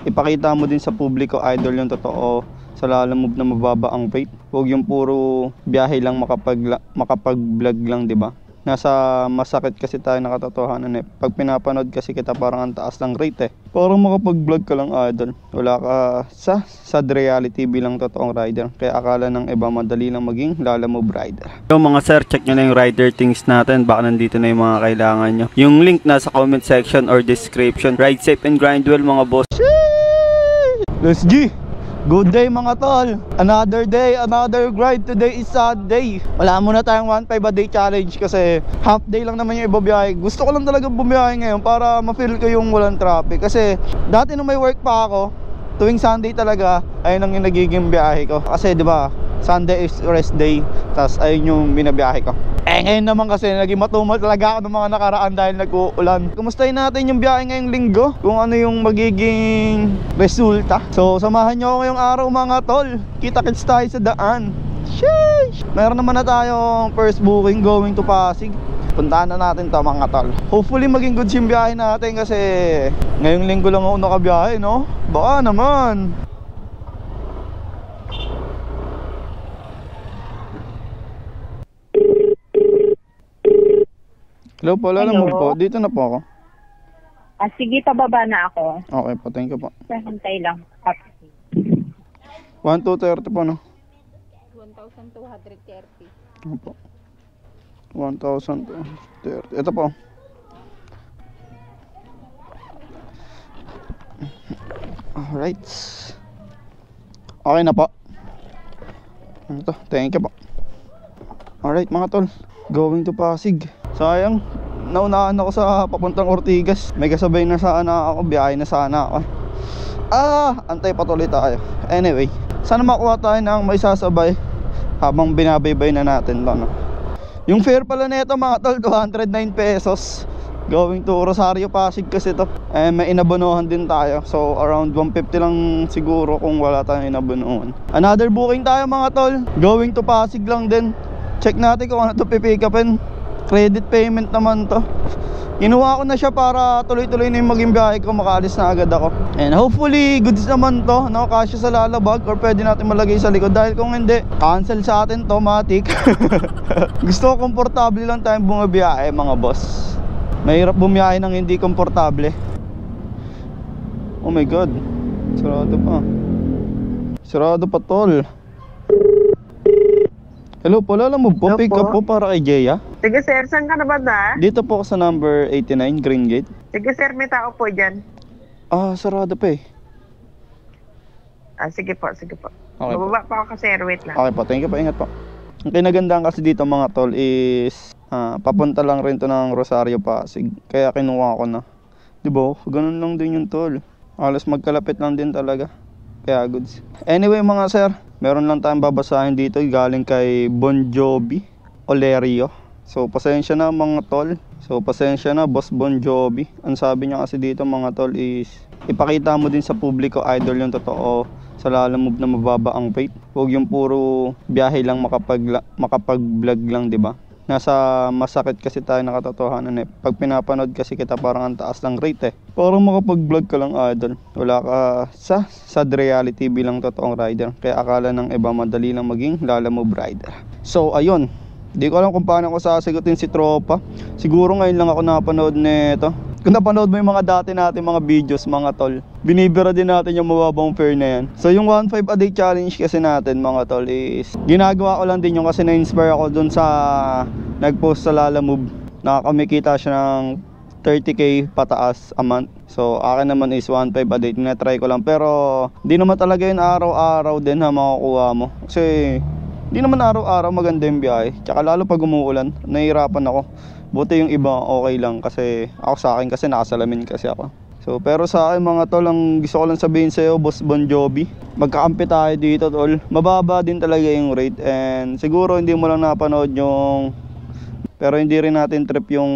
ipakita mo din sa publiko, idol, yung totoo sa Lalamove na mababa ang rate. Huwag yung puro biyahe lang makapag-vlog lang, di ba? Nasa masakit kasi tayo na katotohanan eh. Pag pinapanood kasi kita parang ang taas ng rate eh. Parang makapag-vlog ka lang, idol. Wala ka sa sad reality bilang totoong rider. Kaya akala ng iba madali lang maging Lalamove rider. So mga sir, check nyo na yung rider things natin. Baka nandito na yung mga kailangan nyo. Yung link nasa comment section or description. Ride safe and grind well mga boss. Let's G! Good day mga tol. Another day, another grind. Today is Sunday. Wala muna tayong 1.5 a day challenge kasi half day lang naman yung ibabiyahe. Gusto ko lang talaga bumiyahe ngayon para ma-feel ko yung walang traffic. Kasi dati nung may work pa ako, tuwing Sunday talaga ayun ang yung nagiging biyahe ko. Kasi di ba, Sunday is rest day. Tas ayun yung binabiyahe ko. Ngayon naman kasi naging matumal talaga ako ng mga nakaraan dahil nag-uulan. Kumustahin natin yung biyahe ngayong linggo, kung ano yung magiging resulta. So samahan nyo ako ngayong araw mga tol. Kita-kits tayo sa daan. Sheesh! Meron naman na tayong first booking going to Pasig. Puntahan na natin to mga tol. Hopefully maging good yung biyahe natin kasi ngayong linggo lang ako nakabiyahe, no? Baka naman. Hello po, Lalamove po. Dito na po ako. Sige, pababa na ako. Okay po, thank you po. Hantay lang. 1,230 po, no? 1,230. Ano po? 1,230. Ito po. Alright. Okay na po. Ano to? Thank you po. Alright mga tol, going to Pasig. Sayang, naunahan ako sa papuntang Ortigas. May kasabay na sana ako, biyahe na sana ako. Antay patuloy tayo. Anyway, sana makuha tayo ng may sasabay habang binabaybay na natin to, no? Yung fare pala nito mga tol, 209 pesos. Going to Rosario Pasig kasi to. May inabonohan din tayo. So around 150 lang siguro kung wala tayong inabonohan. Another booking tayo mga tol, going to Pasig lang din. Check natin kung ano to pipick upin. Credit payment naman to. Kinuha ko na siya para tuloy-tuloy na yung maging biyahe ko, makaalis na agad ako. And hopefully goods naman to, no? Kasya sa lalabag or pwede natin malagay sa likod. Dahil kung hindi, cancel sa atin to, matik. Gusto ko komportable lang tayong bumabiyahe mga boss. Mahirap bumiyahe ng hindi komportable. Oh my god, sarado pa. Sarado pa tol. Hello po, Lalamove po. Hello Pick up po para kay Jeya. Sige sir, saan ka na ba na? Dito po ako sa number 89 Green Gate. Sige sir, may tao po dyan. Sarado pa eh. Sige po, sige po. Okay po. Bababa pa ako kasi wait lang. Okay po, thank you po, ingat po. Ang kinagandaan kasi dito mga tol is papunta lang rin to ng Rosario Pasig. Kaya kinuha ko na. Diba? Ganun lang din yung tol. Alas magkalapit lang din talaga. Kaya goods. Anyway mga sir, meron lang tayong babasahin dito galing kay Bon Jovi Olerio. So pasensya na mga tol. So pasensya na Boss Bon Jovi. Ang sabi niya kasi dito mga tol is ipakita mo din sa publiko, idol, yung totoo sa Lalamove na mababa ang rate. Huwag yung puro biyahe lang makapag-vlog lang, di ba? Nasa masakit kasi tayo na katotohanan eh. Pag pinapanood kasi kita parang ang taas ng rate eh. Parang makapag-vlog ka lang, idol. Wala ka sa sad reality bilang totoong rider. Kaya akala ng iba madali lang maging Lalamove rider. So ayun, di ko alam kung paano ko sasagutin si tropa. Siguro ngayon lang ako napanood nito. Kung napanood mo yung mga dati natin mga videos mga tol, binibira din natin yung mababang fare na yan. So yung 1.5 a day challenge kasi natin mga tol is ginagawa ko lang din yung kasi na-inspire ako dun sa nag-post sa Lalamove. Nakakamikita siya ng 30k pataas a month. So akin naman is 1.5 a day. Tinatry ko lang pero di naman talaga yun araw-araw din na makukuha mo. Kasi di naman araw-araw maganda yung biyahe. Tsaka lalo pag umuulan, nahihirapan ako. Buti yung iba okay lang kasi ako sa akin kasi nakasalamin kasi ako. So pero sa akin mga tol, ang gusto ko lang sabihin sa iyo, Boss Bon Jovi, magkakampi tayo dito tol. Mababa din talaga yung rate and siguro hindi mo lang napanood yung, pero hindi rin natin trip yung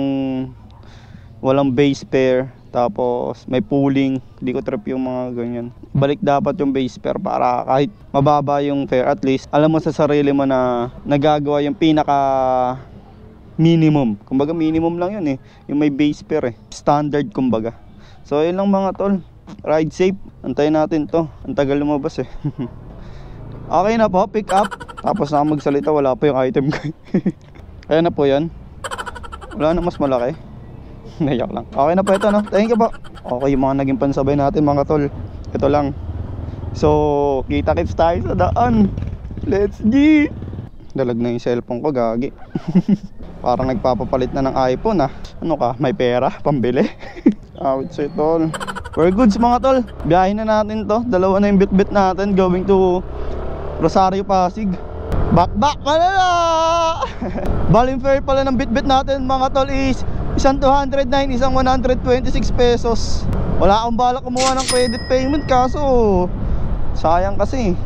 walang base fare tapos may pooling. Hindi ko trip yung mga ganyan. Balik dapat yung base fare para kahit mababa yung fare, at least alam mo sa sarili mo na nagagawa yung pinaka minimum. Kumbaga minimum lang yun eh. Yung may base fare eh. Standard kumbaga. So yun lang mga tol. Ride safe. Antayin natin to. Ang tagal lumabas eh. Okay na po, pick up. Tapos na magsalita, wala pa yung item ko. Ayan na po yan. Wala na mas malaki. Nayak lang. Okay na po ito, no? Thank you po. Okay, yung mga naging pansabay natin mga tol. Ito lang. So, kita-kits tayo sa daan. Let's G! Dalag na yung cellphone ko, gagi. Parang nagpapapalit na ng iPhone ah. Ano ka, may pera, pambili. Awit sa'yo tol. We're goods mga tol. Biyahin na natin to. Dalawa na yung bit-bit natin going to Rosario, Pasig. Back pala na! Baling fare pala ng bit-bit natin mga tol is isang 209, isang 126 pesos. Wala akong balak kumuha ng credit payment kaso sayang kasi.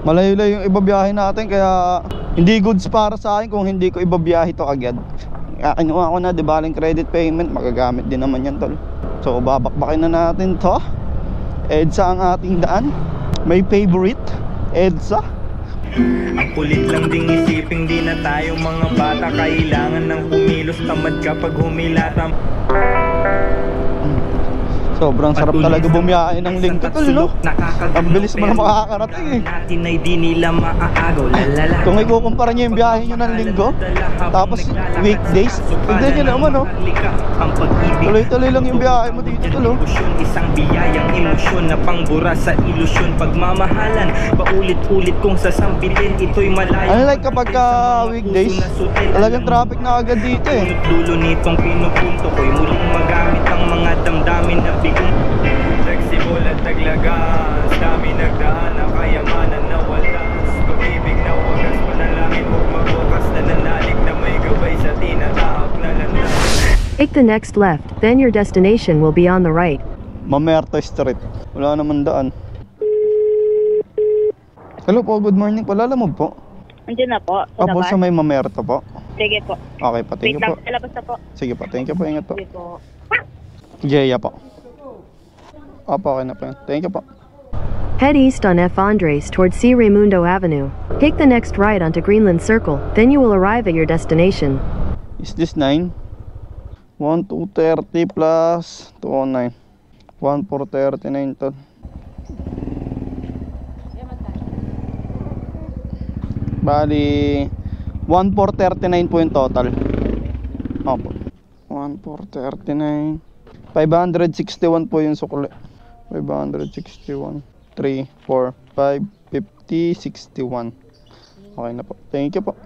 Malayo-layo yung ibabiyahe natin kaya hindi goods para sa akin kung hindi ko ibabiyahe to agad. Kinuha ko na, di baling credit payment, magagamit din naman yan tol. So babakbakin na natin to. EDSA ang ating daan. May favorite EDSA. Ang kulit lang ding isiping di na tayo mga bata. Kailangan ng kumilos, tamad kapag humilata. Sobrang sarap talaga bumiyahe ng linggo tol, no? Ang bilis mo na makakarating eh. Natin ay di nila maaagaw, lalala. Kung ikukumpara nyo yung biyahe nyo ng linggo tapos weekdays, tignan nyo naman, no? Tuloy-tuloy lang yung biyahe mo dito tol, no? Isang biyayang emosyon na pangbura sa ilusyon. Pagmamahalan, paulit-ulit kong sasampitin. Ito'y malayo. Ano like kapag weekdays, talagang traffic na agad dito eh. Dulo nitong pinupunto ko'y muling magamit ang mga damdamin na bigong nagsibol at naglagas. Dami nagdaan ang kayamanan na walas. Pag-ibig na wagas, panalangin huwag magwakas. Nananalig na may gabay sa tinatahak na landas. Take the next left, then your destination will be on the right. Mamerto Street. Wala naman daan. Hello po, good morning po. Lalamove po. Andiyan na po. Opo, sa may Mamerto po. Sige po. Okay po, thank Wait you po. lang, lalabas na po. Sige po, thank you po, ingat po. Sige po. Jeya po. Opo, okay na po. Thank you po. Head east on F. Andres towards C. Raimundo Avenue. Take the next right onto Greenland Circle, then you will arrive at your destination. Is this 9? 1,230 plus 209. 1,439 to. Bali 1,439 po yung total. Opo. 1,439. 561 po yung sukli. 561. 3, 4, 5, 50, 61. Okay na po. Thank you po.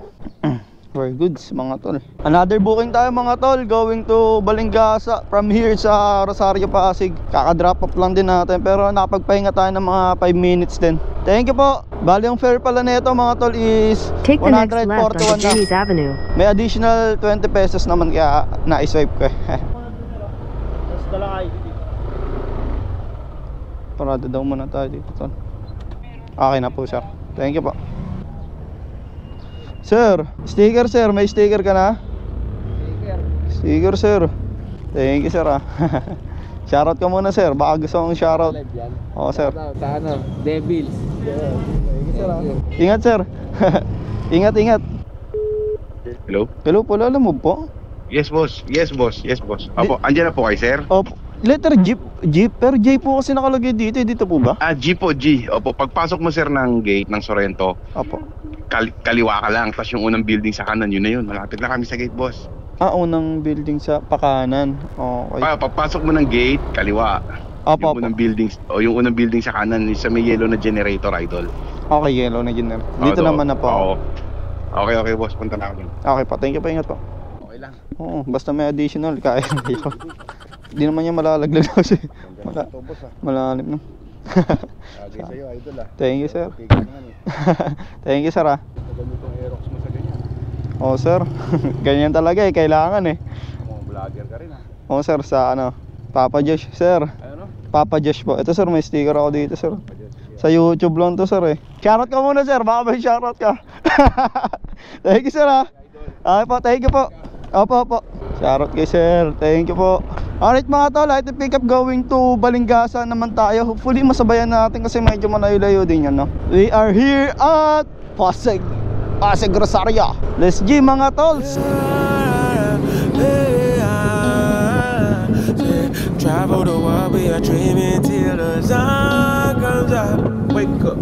Very good mga tol. Another booking tayo mga tol. Going to Balingasa from here sa Rosario, Pasig. Kaka-drop up lang din natin. Pero nakapagpahinga tayo ng mga 5 minutes din. Thank you po. Bali yung fare pala nito mga tol is Take the next left 141 onto na. Jimmy's Avenue. May additional 20 pesos naman kaya na-swipe ko eh. Parada daw muna tayo dito tol. Okay na po sir. Thank you po. Sir, sticker sir, may sticker ka na? Sticker sir. Thank you sir ah. Shoutout ka muna sir, baka gusto mong shoutout. Oo sir. Sa ano, Devils. Ingat sir. Ingat. Hello? Hello po, lalamove po? Yes, boss. Yes, boss. Yes, boss. Apo, andyan na po kayo, sir? Opo. Letter Jeep. Pero J po kasi nakalagay dito. Dito po ba? G po, G. Opo, pagpasok mo, sir, ng gate ng Sorrento, Opo. kaliwa ka lang. Tapos yung unang building sa kanan, yun na yun. Malapit na kami sa gate, boss. Unang building sa pakanan. Okay. Pagpasok mo ng gate, kaliwa. Opo, Yung unang building sa kanan, sa may yellow na generator, idol. Okay, yellow na yun. Dito Oo, naman na po. Oo. Okay, boss. Punta na ako dun. Okay po, thank you po, ingat po. Okay lang. Oo, basta may additional, kaya kayo. Hindi naman niya malalaglag kasi malalim no. Lagi sa'yo, idol ah. Thank you sir. Tigil naman eh. Thank you sir ah. Ganito ang Aerox mo sa ganyan. Oo sir. Ganyan talaga eh, kailangan eh. Mga vlogger ka rin ah. Oo sir, sa ano, Papa Josh sir. Ano? Papa Josh po. Ito sir, may sticker ako dito sir. Sa YouTube lang to sir eh. Shoutout ka muna sir, baka may shoutout ka. Thank you sir ah. Okay po, thank you po. Opo. Shoutout kay sir, thank you po. Alright mga tol, I pick up going to Balingasa naman tayo. Hopefully masabayan natin kasi medyo malayo-layo din yan no. We are here at Pasig Rosario. Let's G mga tols. Travel the world, we are dreaming till the sun comes up. Wake up.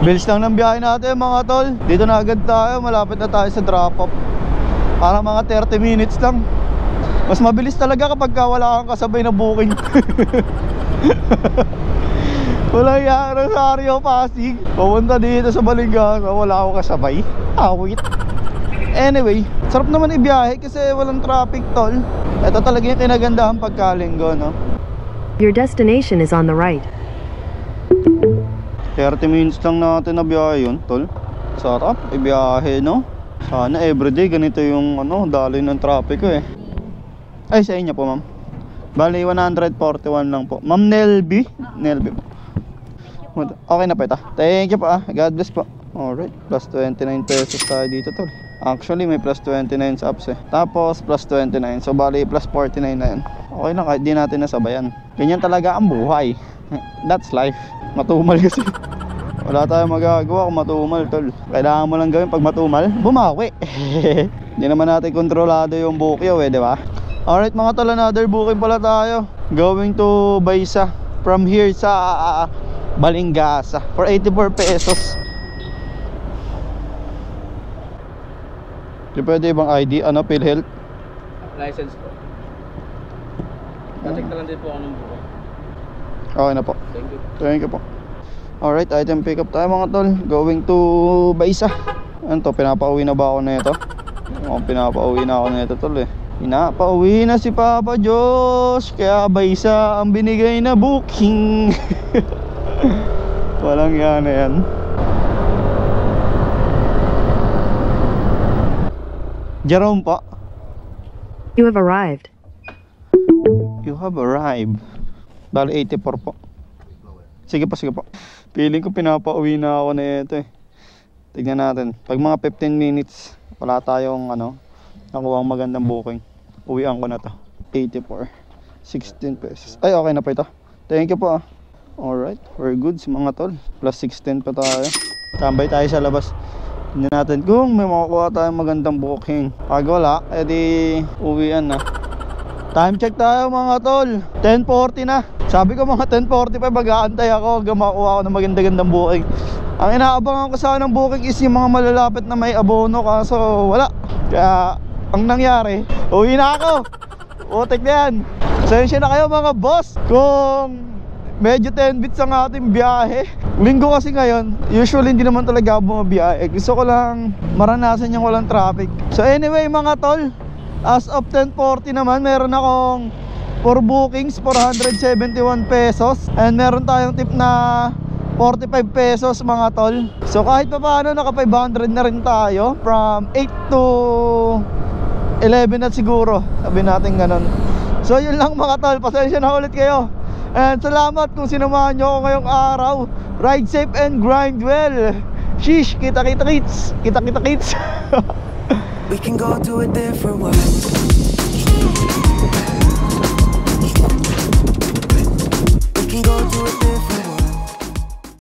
Bilis lang ng biyahe natin mga tol. Dito na agad tayo, malapit na tayo sa drop off. Para mga 30 minutes lang. Mas mabilis talaga kapag wala kang kasabay na booking. Walang yan, Rosario, Pasig. Pupunta dito sa Balingaso, wala akong kasabay. Awit. Anyway, sarap naman ibiyahe kasi walang traffic tol. Ito talaga yung kinagandahan pagkalinggo, no? Your destination is on the right. 30 minutes lang natin na biyahe yun, tol. Sarap, ibiyahe, no? Sana everyday ganito yung daloy ng traffic ko eh. Ay, sa inyo po, ma'am. Bali, 141 lang po. Ma'am Nelby. Nelby po. Okay na po ito. Thank you po ah. God bless po. Alright, plus 29 pesos tayo dito, tol. Actually, may plus 29 sa apps eh. Tapos, plus 29. So, bali, plus 49 na yun. Okay na, kahit di natin nasabayan. Ganyan talaga ang buhay. That's life. Matumal kasi. Wala tayong magagawa kung matumal, tol. Kailangan mo lang gawin pag matumal, bumawi. Hindi naman natin kontrolado yung bukyaw eh, di ba? Alright mga tol, another booking pala tayo. Going to Baysa. From here sa Balingasa for 84 pesos. Di pwede ibang ID, PhilHealth? License po. Check na lang din po ako ng buko. Okay na po. Thank you. Thank you po. Alright, item pick up tayo mga tol. Going to Baysa. Ano to, pinapauwi na ba ako na ito? Pinapauwi na ako na ito tol eh. Pinapauwi na si Papa Josh. Kaya Baysa ang binigay na booking. Walang yan na yan. Jerome po. You have arrived. You have arrived. Bali 84 po. Sige po, sige po. Feeling ko pinapauwi na ako na ito eh. Tignan natin. Pag mga 15 minutes, wala tayong nakuha ang magandang booking. Uwian ko na to. 84. 16 pesos. Ay, okay na pa ito. Thank you po ah. Alright, we're good mga tol. Plus 16 pa tayo. Tambay tayo sa labas. Tignan natin kung may makukuha tayong magandang booking. Pag wala, edi uwian na. Time check tayo mga tol. 10:40 na. Sabi ko mga 10:45 mag-aantay ako hanggang makuha ako ng maganda-gandang booking. Ang inaabangan ko sana ng booking is yung mga malalapit na may abono, kaso wala. Kaya ang nangyari, uwi na ako. Utek na yan. Pasensya na kayo mga boss kung medyo 10 bits ang ating biyahe. Linggo kasi ngayon, usually hindi naman talaga ako bumabiyahe. Gusto ko lang maranasan yung walang traffic. So anyway mga tol, as of 10:40 naman, meron akong 4 bookings, 471 pesos. And meron tayong tip na 45 pesos mga tol. So kahit pa paano, naka 500 na rin tayo. From 8 to 11 at siguro, sabi natin ganun. So yun lang mga tol, pasensya na ulit kayo. And salamat kung sinamahan nyo ako ngayong araw. Ride safe and grind well. Sheesh, kita-kita kits. Kita-kita kits. We can go to a different world. We can go to a